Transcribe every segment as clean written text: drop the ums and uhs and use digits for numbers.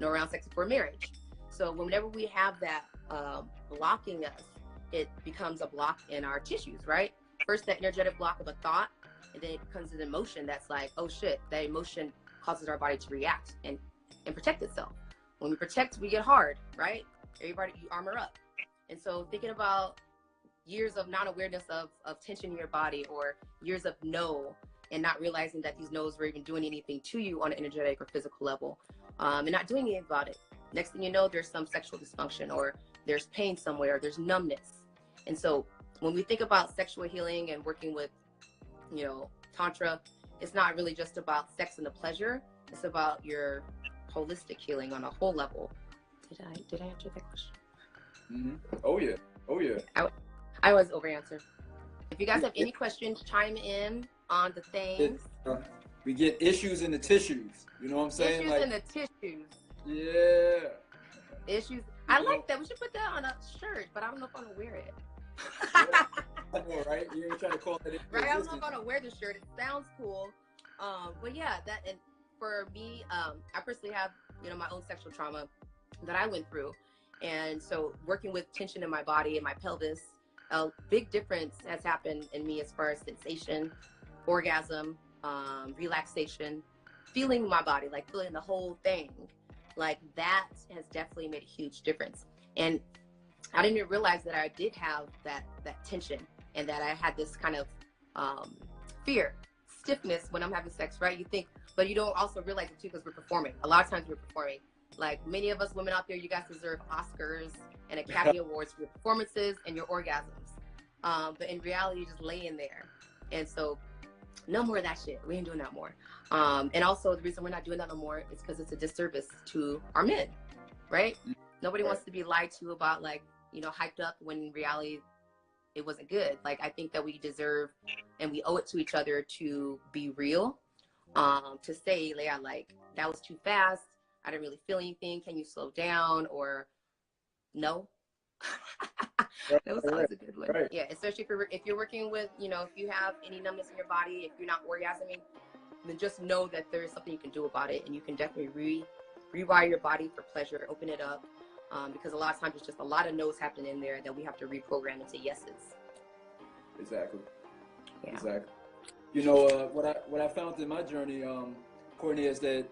nor around sex before marriage. So whenever we have that blocking us, it becomes a block in our tissues, right? First, that energetic block of a thought, and then it becomes an emotion that's like, oh shit, that emotion causes our body to react and protect itself. When we protect, we get hard, right? Everybody, you armor up. And so thinking about years of non-awareness of tension in your body, or years of no, and not realizing that these no's were even doing anything to you on an energetic or physical level, and not doing anything about it. Next thing you know, there's some sexual dysfunction, or there's pain somewhere, there's numbness. And so when we think about sexual healing and working with, you know, Tantra, it's not really just about sex and the pleasure. It's about your holistic healing on a whole level. Did I answer that question? Mm-hmm. Oh yeah. Oh yeah. I always over answer. If you guys have any questions, chime in on the things. We get issues in the tissues. You know what I'm saying? Issues like, in the tissues. Yeah. Issues. I like that. We should put that on a shirt, but I don't know if I'm gonna wear it. Yeah. I know, right? You ain't trying to call that. Right. I don't know if I'm gonna wear the shirt. It sounds cool. But yeah, that, and for me, I personally have, you know, my own sexual trauma that I went through, and so working with tension in my body and my pelvis, a big difference has happened in me as far as sensation, orgasm, relaxation, feeling my body, like feeling the whole thing. Like that has definitely made a huge difference. And I didn't even realize that I did have that tension, and that I had this kind of fear, stiffness when I'm having sex, right? You think, but you don't also realize it too, because we're performing. A lot of times we're performing. Like many of us women out there, you guys deserve Oscars and Academy Awards for your performances and your orgasms. But in reality, you're just laying there. And so no more of that shit. We ain't doing that more. And also the reason we're not doing that no more is because it's a disservice to our men, right? Nobody wants to be lied to about, like, you know, hyped up when in reality it wasn't good. Like, I think that we deserve and we owe it to each other to be real, to say, yeah, like, that was too fast. I didn't really feel anything. Can you slow down? Or no. That was always a good one. Right. Yeah, especially if you're working with, you know, if you have any numbness in your body, if you're not orgasming, then just know that there is something you can do about it, and you can definitely rewire your body for pleasure, open it up, because a lot of times it's just a lot of no's happening in there that we have to reprogram into yeses. Exactly. Yeah. Exactly. You know, what I found in my journey, Courtney, is that,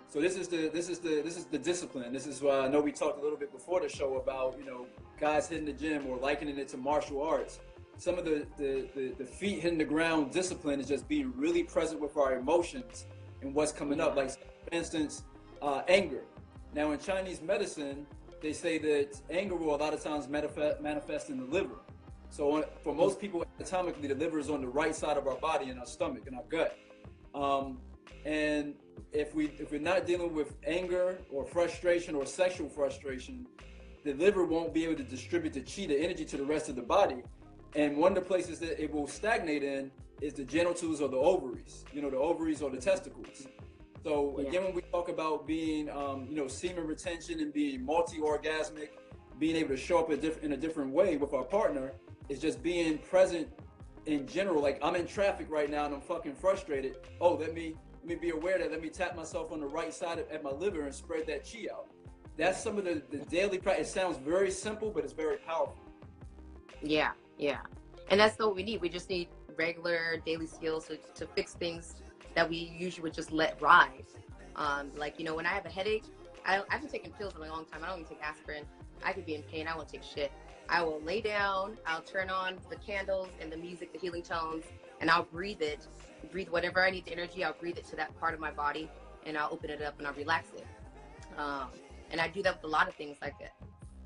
so this is the discipline. This is why I know we talked a little bit before the show about, you know, guys hitting the gym or likening it to martial arts. Some of the feet hitting the ground discipline is just being really present with our emotions and what's coming up. Like, for instance, anger. Now, in Chinese medicine, they say that anger will a lot of times manifest in the liver. So for most people, anatomically, the liver is on the right side of our body, in our stomach, in our gut. And if we're not dealing with anger or frustration or sexual frustration, the liver won't be able to distribute the chi, the energy, to the rest of the body. And one of the places that it will stagnate in is the genitals or the ovaries, you know, the ovaries or the testicles. So again, when we talk about being, you know, semen retention and being multi-orgasmic, being able to show up in a different way with our partner, is just being present in general. Like, I'm in traffic right now and I'm fucking frustrated. Oh, let me be aware that, let me tap myself on the right side at my liver and spread that chi out. That's some of the daily practice. It sounds very simple, but it's very powerful. Yeah, yeah. And that's what we need. We just need regular daily skills to fix things that we usually would just let ride. Like, you know, when I have a headache, I've been taking pills for a long time. I don't even take aspirin. I could be in pain. I won't take shit. I will lay down. I'll turn on the candles and the music, the healing tones, and I'll breathe it. Breathe whatever I need, the energy. I'll breathe it to that part of my body, and I'll open it up and I'll relax it. And I do that with a lot of things like that.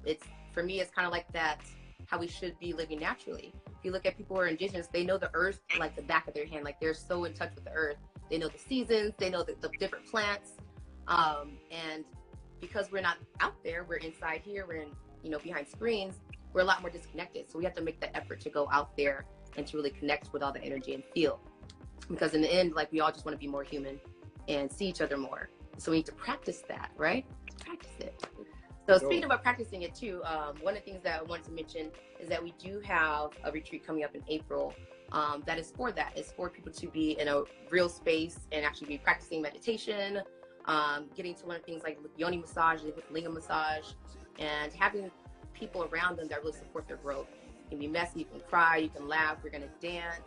It's, for me, it's kind of like that, how we should be living naturally. If you look at people who are indigenous, they know the earth like the back of their hand. Like, they're so in touch with the earth. They know the seasons. They know the different plants. And because we're not out there, we're inside here, we're in, you know, behind screens, we're a lot more disconnected. So we have to make that effort to go out there and to really connect with all the energy and feel. Because in the end, like, we all just want to be more human and see each other more. So we need to practice that, right? Practice it. So speaking about practicing it too, one of the things that I wanted to mention is that we do have a retreat coming up in April. That is for that. It's for people to be in a real space and actually be practicing meditation, getting to learn things like yoni massage, lingam massage, and having people around them that really support their growth. You can be messy, you can cry, you can laugh, we're going to dance.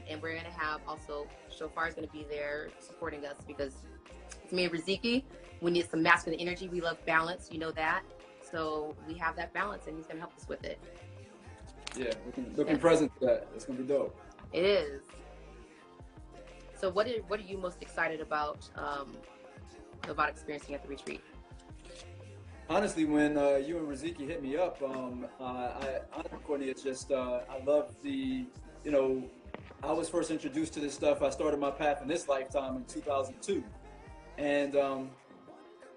And we're going to have also, Shophar is going to be there supporting us because it's me and Riziki. We need some masculine energy. We love balance. You know that. So we have that balance, and he's going to help us with it. Yeah, looking present to that. It's going to be dope. It is. So what are you most excited about experiencing at the retreat? Honestly, when you and Riziki hit me up, Courtney, it's just, I love the, you know, I was first introduced to this stuff. I started my path in this lifetime in 2002. And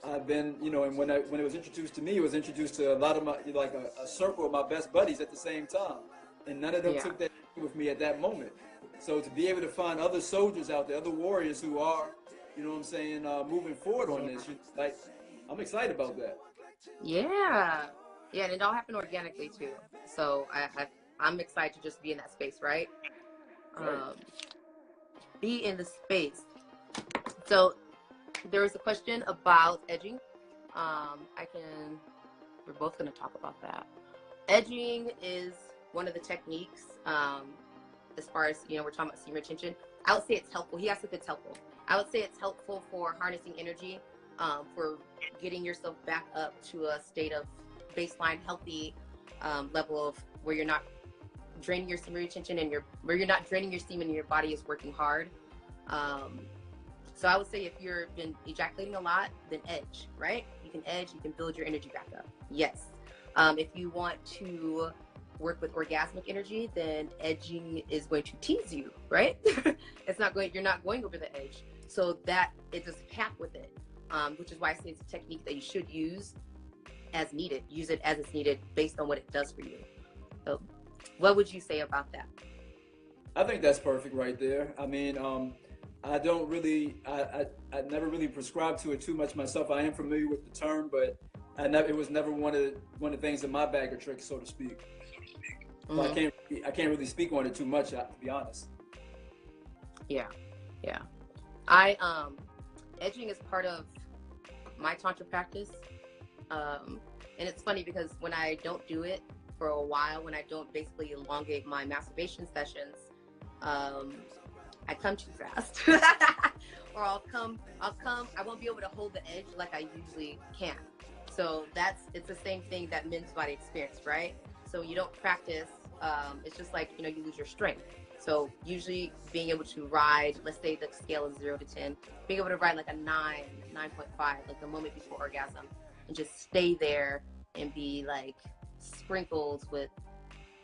I've been, you know, and when it was introduced to me, it was introduced to a lot of my, like a circle of my best buddies at the same time. And none of them took that with me at that moment. So to be able to find other soldiers out there, other warriors who are, you know what I'm saying, moving forward on this, like, I'm excited about that. Yeah. Yeah, and it all happened organically too. So I'm excited to just be in that space, right? Be in the space. So there was a question about edging. We're both going to talk about that. Edging is one of the techniques, as far as, you know, we're talking about semen retention. I would say it's helpful. He asked if it's helpful. I would say it's helpful for harnessing energy, for getting yourself back up to a state of baseline healthy level of where you're not draining your semen retention and where you're not draining your semen and your body is working hard. So I would say if you've been ejaculating a lot, then edge, right? You can edge, you can build your energy back up. Yes. If you want to work with orgasmic energy, then edging is going to tease you, right? You're not going over the edge. So that it just cap with it, which is why I say it's a technique that you should use as needed. Use it as it's needed based on what it does for you. So what would you say about that? I think that's perfect right there. I mean, I don't really, I never really prescribed to it too much myself. I am familiar with the term, but it was never one of the things in my bag of tricks, so to speak. So I can't really speak on it too much, to be honest. Yeah. Edging is part of my Tantra practice. And it's funny because when I don't do it for a while, when I don't basically elongate my masturbation sessions, I come too fast. Or I won't be able to hold the edge like I usually can. So it's the same thing that men's body experience, right? So when you don't practice, it's just like, you know, you lose your strength. So usually being able to ride, let's say the scale is 0 to 10, being able to ride like a 9.5, like the moment before orgasm, and just stay there and be like sprinkled with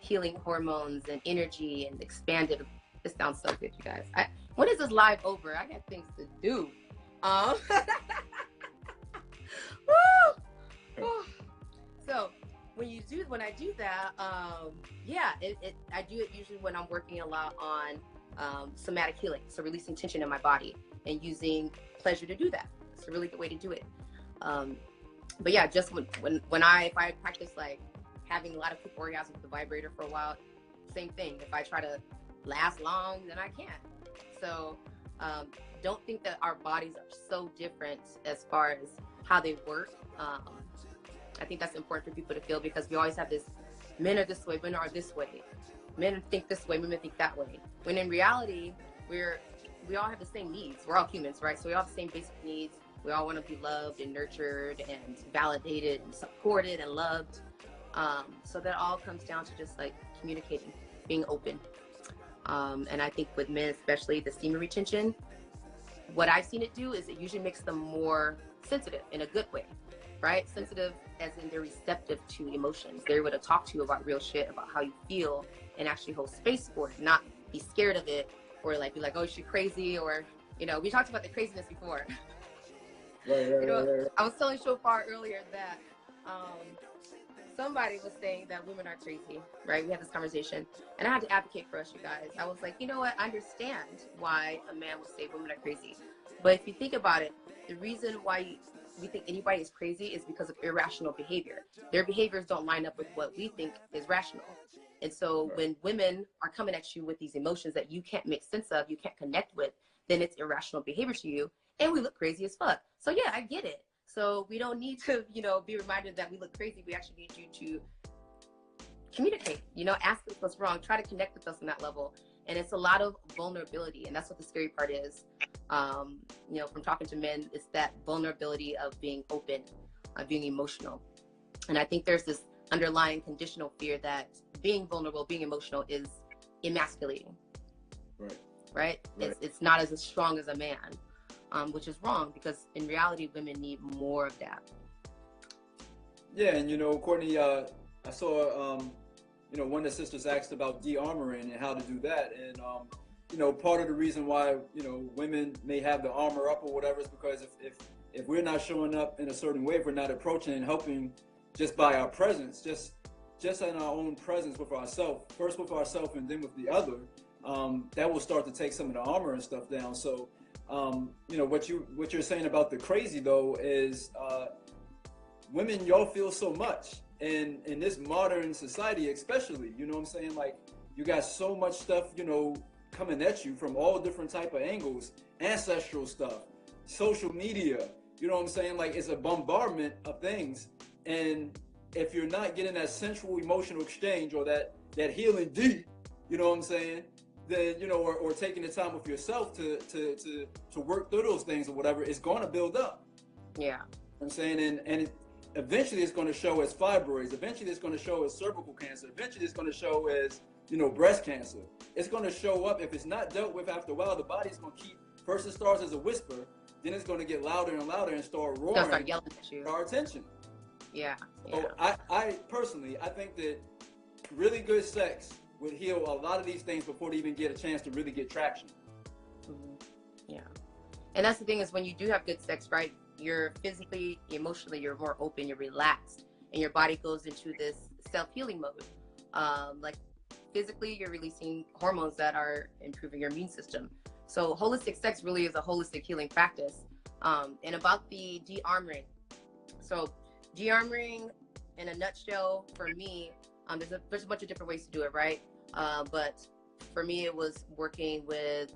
healing hormones and energy and expanded. This sounds so good, you guys. When is this live over? I got things to do. So when I do that, I do it usually when I'm working a lot on somatic healing, so releasing tension in my body and using pleasure to do that. It's a really good way to do it. But yeah, just if I practice like having a lot of quick orgasms with the vibrator for a while, same thing. If I try to last long, then I can't. So don't think that our bodies are so different as far as how they work. I think that's important for people to feel, because we always have this, men are this way, women are this way. Men think this way, women think that way. When in reality, we all have the same needs. We're all humans, right? So we all have the same basic needs. We all want to be loved and nurtured and validated and supported and loved. So that all comes down to just like communicating, being open. And I think with men, especially the semen retention, what I've seen it do is it usually makes them more sensitive in a good way, right? Sensitive as in they're receptive to emotions. They're able to talk to you about real shit, about how you feel, and actually hold space for it, not be scared of it, or like be like, oh, she's crazy, or, you know, we talked about the craziness before. Right. I was telling Shophar earlier that somebody was saying that women are crazy, right? We had this conversation, and I had to advocate for us, you guys. I was like, you know what? I understand why a man would say women are crazy. But if you think about it, the reason why we think anybody is crazy is because of irrational behavior. Their behaviors don't line up with what we think is rational. And so when women are coming at you with these emotions that you can't make sense of, you can't connect with, then it's irrational behavior to you. and we look crazy as fuck. So yeah, I get it. So we don't need to, you know, be reminded that we look crazy. We actually need you to communicate, you know, ask us what's wrong, try to connect with us on that level. And it's a lot of vulnerability, and that's what the scary part is. You know, from talking to men, it's that vulnerability of being open, of being emotional. And I think there's this underlying conditional fear that being vulnerable, being emotional is emasculating. Right? It's not as strong as a man, which is wrong, because in reality, women need more of that. Yeah, and you know, Courtney, I saw, you know, one of the sisters asked about de-armoring and how to do that. And, you know, part of the reason why, you know, women may have the armor up or whatever is because if we're not showing up in a certain way, if we're not approaching and helping just by our presence, just in our own presence with ourselves, first with ourselves and then with the other, that will start to take some of the armor and stuff down. So, you know, what you're saying about the crazy though is, women, y'all feel so much. And in this modern society, especially, you know what I'm saying? Like, you got so much stuff, you know, coming at you from all different type of angles, ancestral stuff, social media, you know what I'm saying? Like, it's a bombardment of things. And if you're not getting that sensual emotional exchange or that healing deep, you know what I'm saying? Then, you know, or taking the time with yourself to work through those things or whatever, it's going to build up. Yeah. You know what I'm saying? And eventually it's going to show as fibroids. Eventually it's going to show as cervical cancer. Eventually it's going to show as, you know, breast cancer. It's going to show up. If it's not dealt with after a while, the body's going to keep, first it starts as a whisper, then it's going to get louder and louder and start roaring. Start yelling at you. Our attention. Yeah. So I personally, I think that really good sex would heal a lot of these things before they even get a chance to really get traction. Mm-hmm. Yeah. And that's the thing, is when you do have good sex, right? You're physically, emotionally, you're more open, you're relaxed, and your body goes into this self-healing mode. Like physically, you're releasing hormones that are improving your immune system. So holistic sex really is a holistic healing practice. And about the de-armoring. So de-armoring, in a nutshell, for me, there's a bunch of different ways to do it, right? But for me, it was working with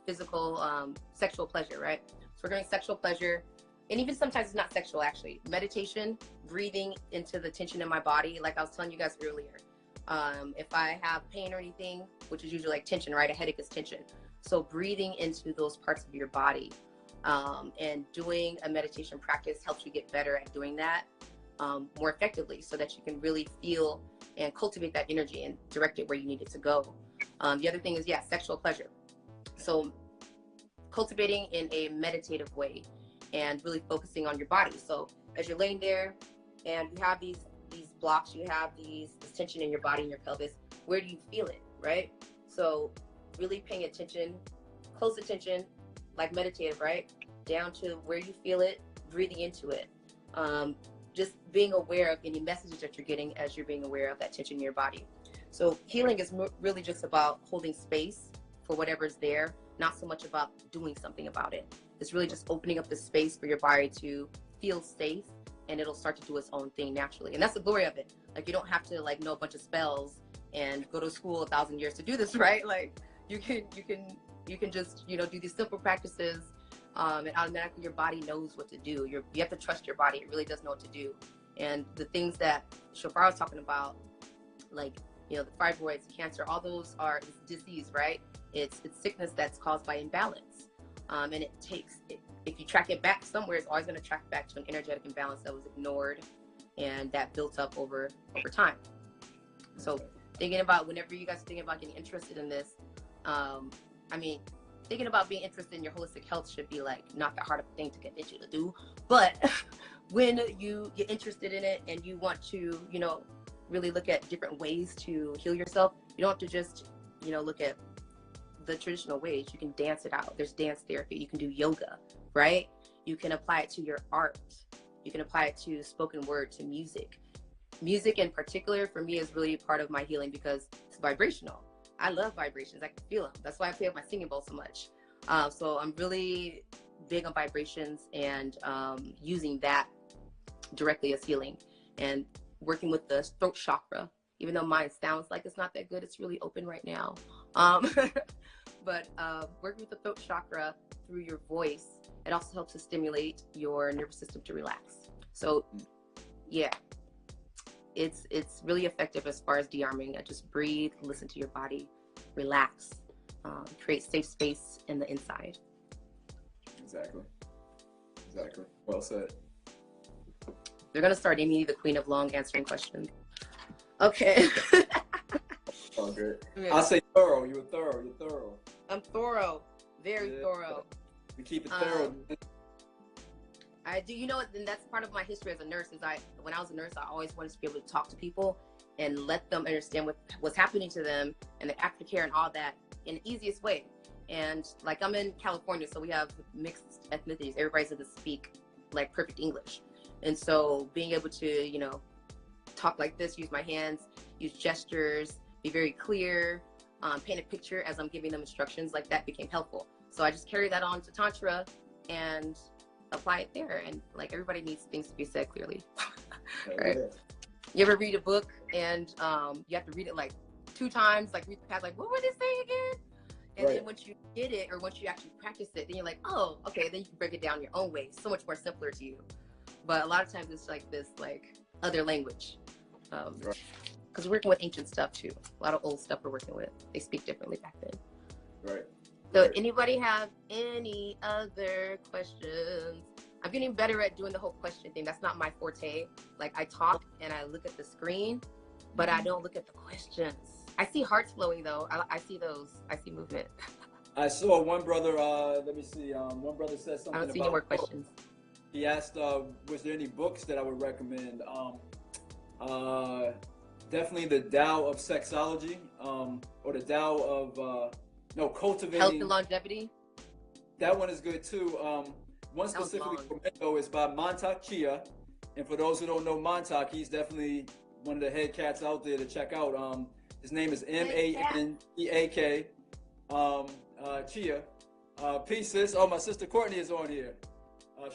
physical, sexual pleasure, right? So we're doing sexual pleasure, and even sometimes it's not sexual, actually. Meditation, breathing into the tension in my body, like I was telling you guys earlier. If I have pain or anything, which is usually like tension, right? A headache is tension. So breathing into those parts of your body, and doing a meditation practice helps you get better at doing that more effectively, so that you can really feel and cultivate that energy and direct it where you need it to go. The other thing is, yeah, sexual pleasure. So cultivating in a meditative way and really focusing on your body. So as you're laying there and you have these blocks, you have this tension in your body and your pelvis, where do you feel it, right? So really paying attention, close attention, like meditative, right? Down to where you feel it, breathing into it. Just being aware of any messages that you're getting as you're being aware of that tension in your body. So healing is really just about holding space for whatever's there, not so much about doing something about it. It's really just opening up the space for your body to feel safe, and it'll start to do its own thing naturally. And that's the glory of it. Like, you don't have to like know a bunch of spells and go to school 1,000 years to do this, right? Like you can just, you know, do these simple practices, and automatically your body knows what to do. You have to trust your body. It really does know what to do. And the things that Shophar was talking about, like, you know, the fibroids, cancer, all those are disease, right? It's sickness that's caused by imbalance. And it takes, if you track it back somewhere, it's always going to track back to an energetic imbalance that was ignored and that built up over time. So thinking about, whenever you guys are thinking about getting interested in this, I mean, thinking about being interested in your holistic health should be like not that hard of a thing to convince you to do. But when you get interested in it and you want to, you know, really look at different ways to heal yourself, you don't have to just, you know, look at the traditional ways. You can dance it out. There's dance therapy. You can do yoga, right? You can apply it to your art. You can apply it to spoken word, to music. Music in particular, for me, is really part of my healing because it's vibrational. I love vibrations. I can feel them. That's why I play with my singing bowl so much. So I'm really big on vibrations and using that directly as healing, and working with the throat chakra. Even though mine sounds like it's not that good, it's really open right now. But working with the throat chakra through your voice it also helps to stimulate your nervous system to relax. So yeah, it's really effective as far as de-arming. Just breathe, listen to your body, relax, create safe space in the inside. Exactly. Well said. They're gonna start Amy, the queen of long answering questions. Okay. Oh, good. I say thorough. You're thorough. I'm thorough. Very thorough. We keep it thorough. I do. You know what? And that's part of my history as a nurse. When I was a nurse, I always wanted to be able to talk to people and let them understand what's happening to them and the aftercare and all that in the easiest way. And like, I'm in California, so we have mixed ethnicities. Everybody's going to speak like perfect English. And so being able to, you know, talk like this, use my hands, use gestures, be very clear, paint a picture as I'm giving them instructions, like that became helpful. So I just carry that on to Tantra and apply it there. And like, everybody needs things to be said clearly. Right? You ever read a book and you have to read it like 2 times, like read the past, like, what would it say again? And then once you get it, or once you actually practice it, then you're like, oh, okay, then you can break it down your own way. So much more simpler to you. But a lot of times it's like this, like, other language. Because we're working with ancient stuff too. A lot of old stuff we're working with. They speak differently back then. Right. So anybody have any other questions? I'm getting better at doing the whole question thing. That's not my forte. Like, I talk and I look at the screen, but I don't look at the questions. I see hearts flowing though. I see those. I see movement. I saw one brother, let me see, one brother said something about— I don't see any more questions. He asked, was there any books that I would recommend? Definitely the Tao of Sexology, or the Tao of, Cultivating— Health and Longevity. That one is good too. One specifically for men though is by Montauk Chia. And for those who don't know Montauk, he's definitely one of the head cats out there to check out. His name is M-A-N-T-A-K, Chia. Peace, sis. Oh, my sister Courtney is on here.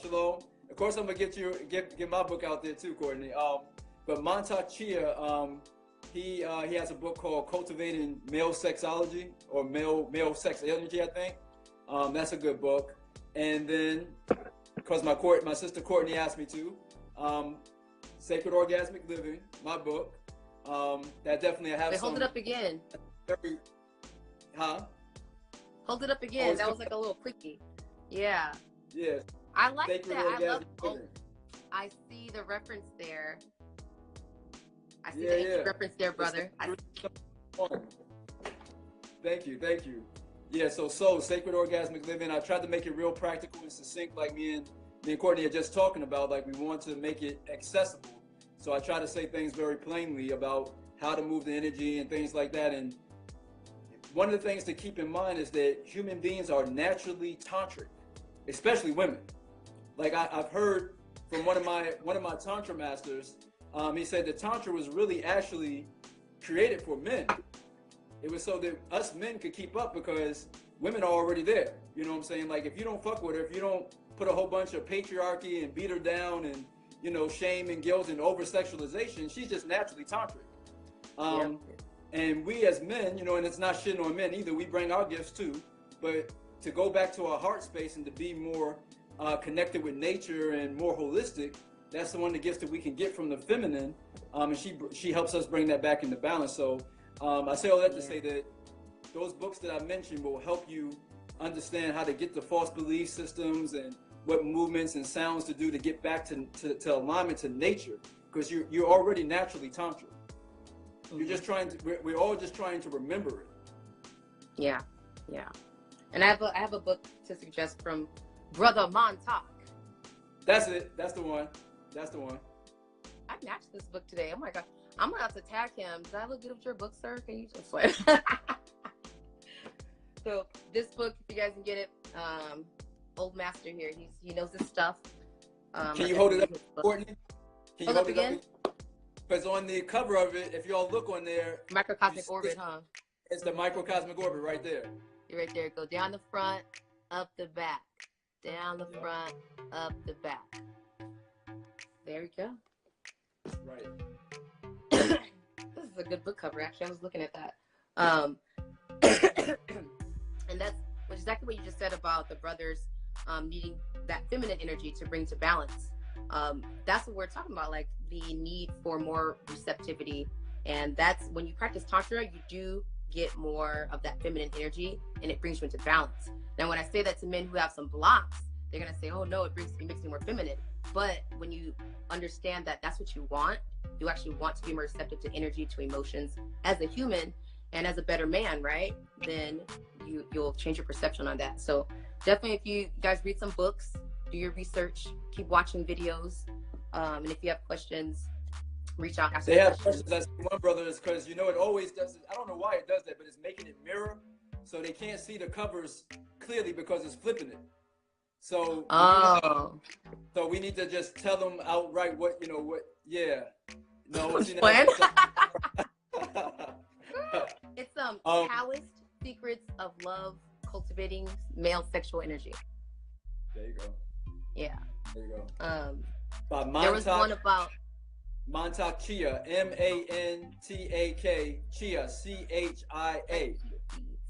Shalom. Of course, I'm gonna get my book out there too, Courtney. But Montauk Chia, he has a book called Cultivating Male Sexology, or Male Sex Energy, I think. That's a good book. And then, because my sister Courtney asked me to, Sacred Orgasmic Living, my book. That definitely I have. Hold it up again. Hold it up again. That was like a little quickie. Yeah. Yeah. I like Sacred that. I love. Orgasmic Living. I see the reference there. I see the ancient reference there, brother. Thank you. Yeah, so Sacred Orgasmic Living. I tried to make it real practical and succinct, like me and Courtney are just talking about. Like, we want to make it accessible. So I try to say things very plainly about how to move the energy and things like that. And one of the things to keep in mind is that human beings are naturally tantric, especially women. Like, I've heard from one of my Tantra masters, he said that Tantra was really actually created for men. It was so that us men could keep up, because women are already there. You know what I'm saying? Like, if you don't fuck with her, if you don't put a whole bunch of patriarchy and beat her down and, you know, shame and guilt and over-sexualization, she's just naturally tantric. And we as men, you know, and it's not shitting on men either, we bring our gifts too, but to go back to our heart space and to be more connected with nature and more holistic, that's the one of the gifts that we can get from the feminine, and she helps us bring that back into balance. So I say all that to say that those books that I mentioned will help you understand how to get the false belief systems and what movements and sounds to do to get back to alignment to nature, because you're already naturally tantra. You're just we're all just trying to remember it. Yeah. And I have a book to suggest from Brother Montauk. That's it. That's the one. I matched this book today. Oh my God. I'm gonna have to tag him. Did I look good with your book, sir? Can you just like So this book, if you guys can get it, old master here. He knows his stuff. Can you hold it up, Courtney? Can you hold up again? Because on the cover of it, if y'all look on there, microcosmic orbit, huh? It's the microcosmic orbit right there. You're right there. Go down the front, up the back. Down the front, up the back. There we go. Right. This is a good book cover, actually. I was looking at that. And that's exactly what you just said about the brothers needing that feminine energy to bring to balance. That's what we're talking about, like the need for more receptivity. And that's when you practice Tantra, you do get more of that feminine energy, and it brings you into balance. Now, when I say that to men who have some blocks, they're going to say, oh no, it makes me more feminine. But when you understand that that's what you want, you actually want to be more receptive to energy, to emotions as a human and as a better man, right? Then you'll change your perception on that. So definitely, if you guys read some books, do your research, keep watching videos. And if you have questions, reach out. They have questions. I see one brother is, because it always does it. I don't know why it does that, but it's making it mirror, so they can't see the covers clearly because it's flipping it. So so we need to just tell them outright what yeah. No, it's it's Taoist Secrets of Love, Cultivating Male Sexual Energy. There you go. Yeah. There you go. There was one about Mantak Chia, MANTAK, Chia, CHIA.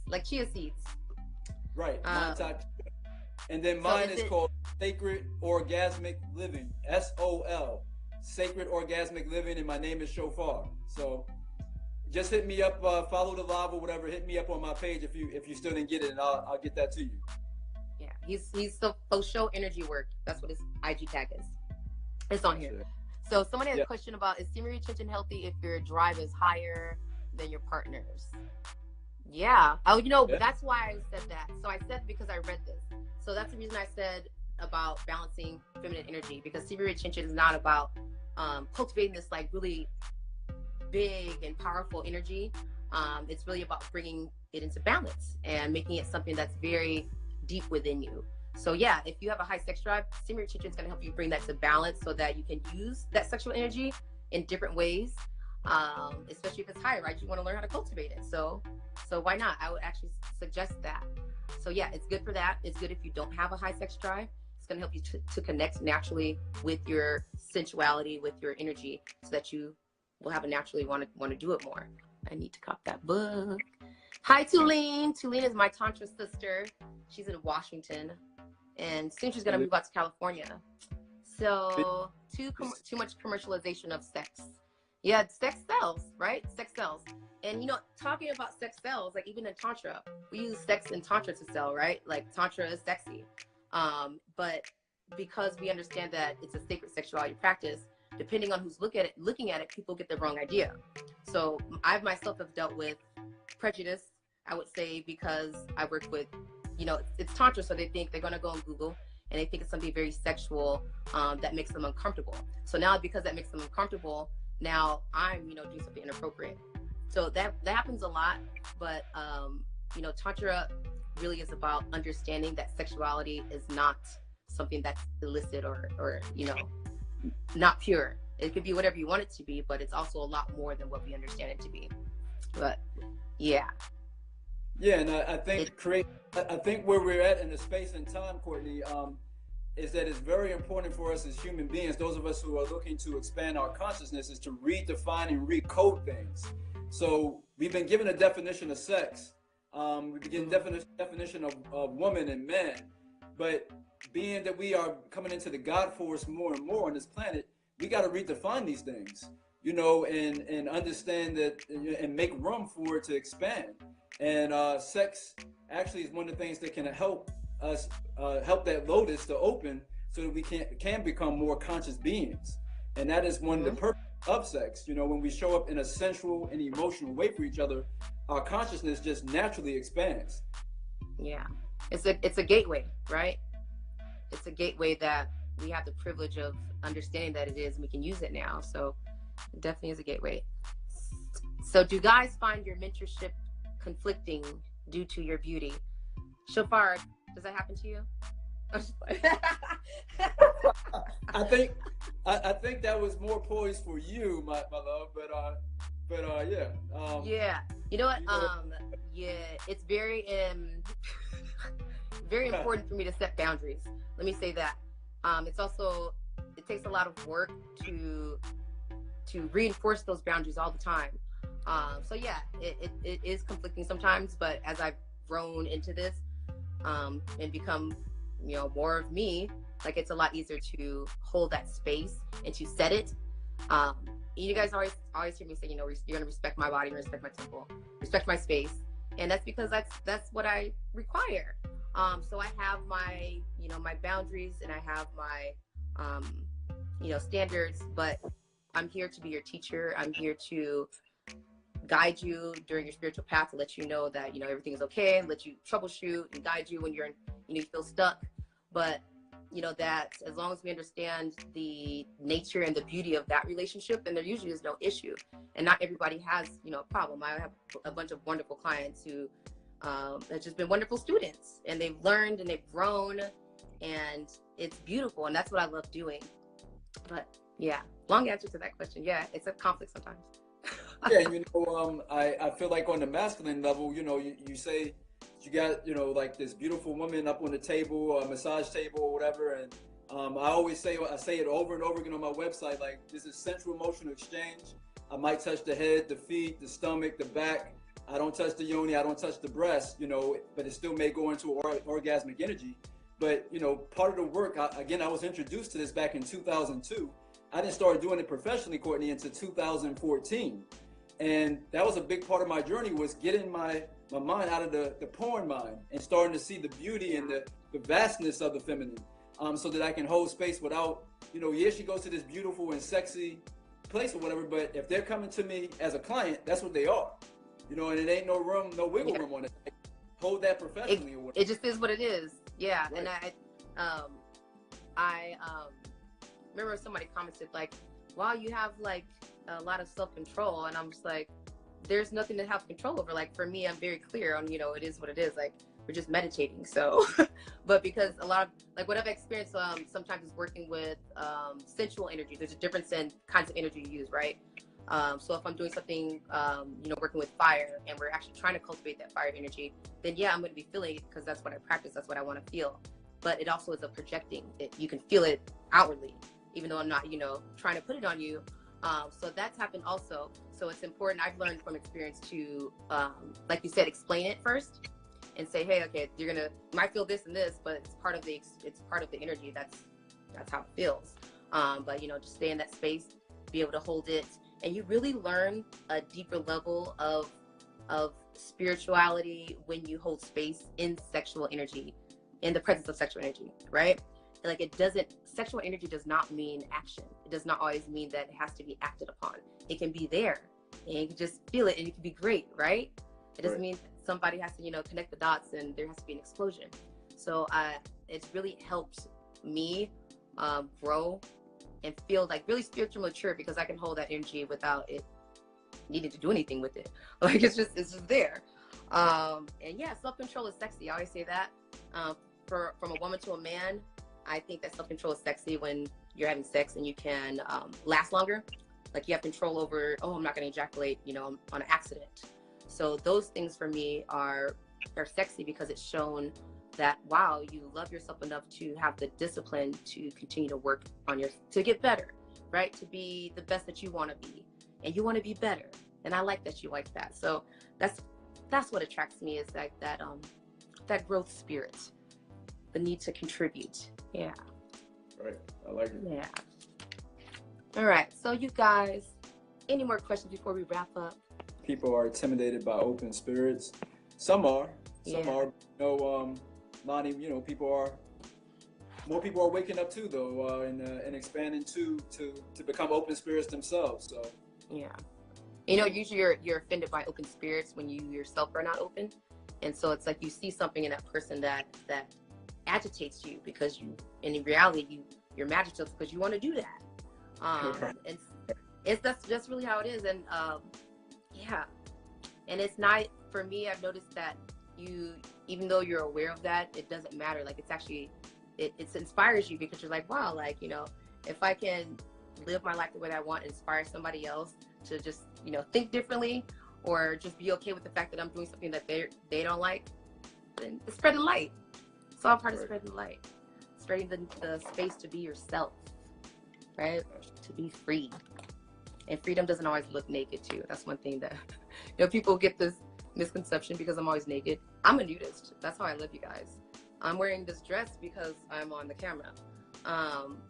Like chia seeds. Right, Mantak. And then mine is called Sacred Orgasmic Living, S.O.L, Sacred Orgasmic Living, and my name is Shophar. So just hit me up, follow the live or whatever. Hit me up on my page if you still didn't get it, and I'll get that to you. Yeah, he's the show energy work. That's what his IG tag is. It's on here. Sure. So someone had a question about, is semen retention healthy if your drive is higher than your partner's? Yeah. Oh, that's why I said that. So I said because I read this. So that's the reason I said about balancing feminine energy, because semen retention is not about cultivating this like really big and powerful energy. It's really about bringing it into balance and making it something that's very deep within you. So yeah, if you have a high sex drive, semen retention is going to help you bring that to balance so that you can use that sexual energy in different ways, especially if it's higher, right? You want to learn how to cultivate it. So why not? I would actually suggest that. So yeah, it's good for that. It's good if you don't have a high sex drive. It's going to help you to connect naturally with your sensuality, with your energy, so that you will have a naturally want to do it more. I need to cop that book. Hi, Tulene. Tulene is my Tantra sister. She's in Washington, and soon she's going to move out to California. So too much commercialization of sex. Yeah, sex sells, right? Sex sells. And talking about sex sells, like even in Tantra, we use sex in Tantra to sell, right? Like Tantra is sexy. But because we understand that it's a sacred sexuality practice, depending on who's looking at it, people get the wrong idea. So I myself have dealt with prejudice, I would say, because I work with, it's Tantra, so they think they're going to go on Google and they think it's something very sexual that makes them uncomfortable. So now because that makes them uncomfortable, now I'm, doing something inappropriate. So that happens a lot, but, Tantra really is about understanding that sexuality is not something that's illicit or not pure. It could be whatever you want it to be, but it's also a lot more than what we understand it to be. But yeah. Yeah, and I think where we're at in the space and time, Courtney, is that it's very important for us as human beings, those of us who are looking to expand our consciousness, is to redefine and recode things. So we've been given a definition of sex. We've been given definition of woman and man. But being that we are coming into the God force more and more on this planet, we got to redefine these things, and understand that and make room for it to expand. And sex actually is one of the things that can help us, help that lotus to open so that we can become more conscious beings. And that is one of the purposes of sex. When we show up in a sensual and emotional way for each other, our consciousness just naturally expands. Yeah, it's a gateway, right? It's a gateway that we have the privilege of understanding that it is, and we can use it now. So it definitely is a gateway. So do guys find your mentorship conflicting due to your beauty? Shophar, does that happen to you? I think that was more poised for you, my love, but yeah. Yeah, you know what? Yeah, it's very very important for me to set boundaries. Let me say that. It's also, it takes a lot of work to reinforce those boundaries all the time. So yeah, it is conflicting sometimes, but as I've grown into this and become you know, more of me, like it's a lot easier to hold that space and to set it. You guys always hear me say, you know, you're gonna respect my body, respect my temple, respect my space, and that's because that's what I require. So I have my, you know, my boundaries, and I have my, you know, standards, but I'm here to be your teacher. I'm here to guide you during your spiritual path, to let you know that, you know, everything is okay, let you troubleshoot and guide you when you're, you know, you feel stuck. But, you know, that as long as we understand the nature and the beauty of that relationship, then there usually is no issue. And not everybody has, you know, a problem. I have a bunch of wonderful clients who have just been wonderful students, and they've learned and they've grown, and it's beautiful. And that's what I love doing. But yeah, long answer to that question. Yeah, it's a conflict sometimes. Yeah, you know, I feel like on the masculine level, you know, you say you got, you know, like this beautiful woman up on the table, a massage table or whatever, and I always say, I say it over and over again on my website, like, this is central emotional exchange. I might touch the head, the feet, the stomach, the back. I don't touch the yoni, I don't touch the breast, you know, but it still may go into orgasmic energy. But, you know, part of the work, I was introduced to this back in 2002. I didn't start doing it professionally, Courtney, until 2014. And that was a big part of my journey, was getting my mind out of the porn mind and starting to see the beauty and the vastness of the feminine, so that I can hold space without, you know, yeah, she goes to this beautiful and sexy place or whatever, but if they're coming to me as a client, that's what they are, you know, and it ain't no room, no wiggle room on it. Hold that professionally or whatever. It just is what it is. Yeah. Right. And I remember somebody commented like, wow, you have like a lot of self-control, and I'm just like, there's nothing to have control over. Like, for me, I'm very clear on, you know, it is what it is. Like, we're just meditating. So but because a lot of, like, what I've experienced sometimes is working with sensual energy. There's a difference in kinds of energy you use, right? So if I'm doing something, you know, working with fire, and we're actually trying to cultivate that fire energy, then yeah, I'm going to be feeling it, because that's what I practice, that's what I want to feel. But it also is a projecting. You can feel it outwardly, even though I'm not, you know, trying to put it on you. So that's happened also. So it's important, I've learned from experience to, like you said, explain it first and say, hey, okay, you might feel this and this, but it's part of the energy. That's how it feels. But, you know, just stay in that space, be able to hold it, and you really learn a deeper level of spirituality when you hold space in sexual energy, in the presence of sexual energy, right? Like, sexual energy does not mean action. It does not always mean that it has to be acted upon. It can be there, and you can just feel it, and it can be great, right? It doesn't mean somebody has to, you know, connect the dots and there has to be an explosion. So it's really helped me grow and feel like really spiritually mature, because I can hold that energy without it needing to do anything with it. Like, it's just there. And yeah, self-control is sexy. I always say that. From a woman to a man, I think that self-control is sexy when you're having sex and you can last longer. Like, you have control over, oh, I'm not going to ejaculate, you know, on an accident. So those things for me are sexy, because it's shown that, wow, you love yourself enough to have the discipline to continue to work on to get better, right? To be the best that you want to be, and you want to be better. And I like that you like that. So that's what attracts me, is that growth spirit, the need to contribute. Yeah. Right. I like it. Yeah. All right. So you guys, any more questions before we wrap up? People are intimidated by open spirits. Some are. Some Yeah. are. You know, Lonnie, you know, more people are waking up too, though, and expanding to become open spirits themselves. So. Yeah. You know, usually you're offended by open spirits when you yourself are not open. And so it's like you see something in that person that agitates you, because and in reality, you're mad at yourself because you want to do that. And that's really how it is. And yeah, and it's not, for me, I've noticed that even though you're aware of that, it doesn't matter. Like, it's actually, it inspires you, because you're like, wow, like, you know, if I can live my life the way that I want, inspire somebody else to just, you know, think differently, or just be okay with the fact that I'm doing something that they don't like, then it's spreading light. It's all part of spreading light, spreading the space to be yourself, right? To be free. And freedom doesn't always look naked too. That's one thing that, you know, people get this misconception, because I'm always naked. I'm a nudist. That's how I live, you guys. I'm wearing this dress because I'm on the camera.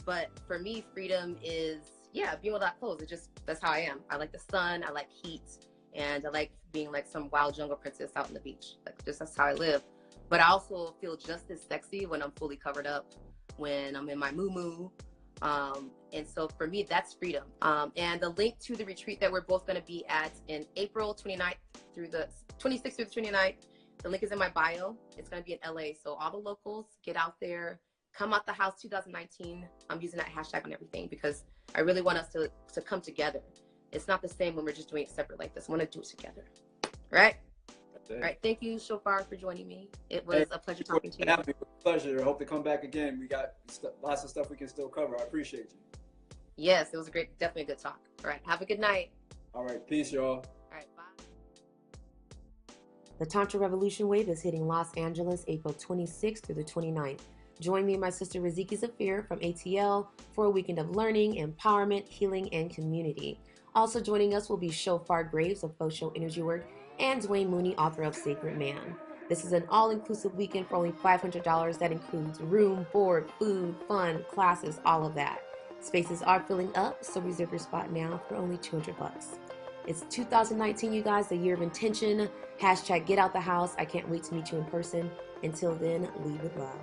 But for me, freedom is, yeah, being without clothes. That's how I am. I like the sun, I like heat, and I like being like some wild jungle princess out on the beach. Like, just that's how I live. But I also feel just as sexy when I'm fully covered up, when I'm in my muumuu. And so for me, that's freedom. And the link to the retreat that we're both going to be at in April 29th through the 26th through the 29th, the link is in my bio. It's going to be in LA. So all the locals, get out there, come out the house 2019. I'm using that hashtag and everything because I really want us to come together. It's not the same when we're just doing it separate like this. I want to do it together. Right? All right. Thank you, Shophar, for joining me. It was a pleasure talking to you. It was a pleasure. I hope to come back again. We got lots of stuff we can still cover. I appreciate you. Yes, it was definitely a good talk. All right. Have a good night. All right. Peace, y'all. All right. Bye. The Tantra Revolution wave is hitting Los Angeles April 26th through the 29th. Join me and my sister Riziki Zafir from ATL for a weekend of learning, empowerment, healing, and community. Also joining us will be Shophar Graves of Faux Show Energy Work and Dwayne Mooney, author of Sacred Man. This is an all-inclusive weekend for only $500 that includes room, board, food, fun, classes, all of that. Spaces are filling up, so reserve your spot now for only $200. It's 2019, you guys, the year of intention. Hashtag get out the house. I can't wait to meet you in person. Until then, lead with love.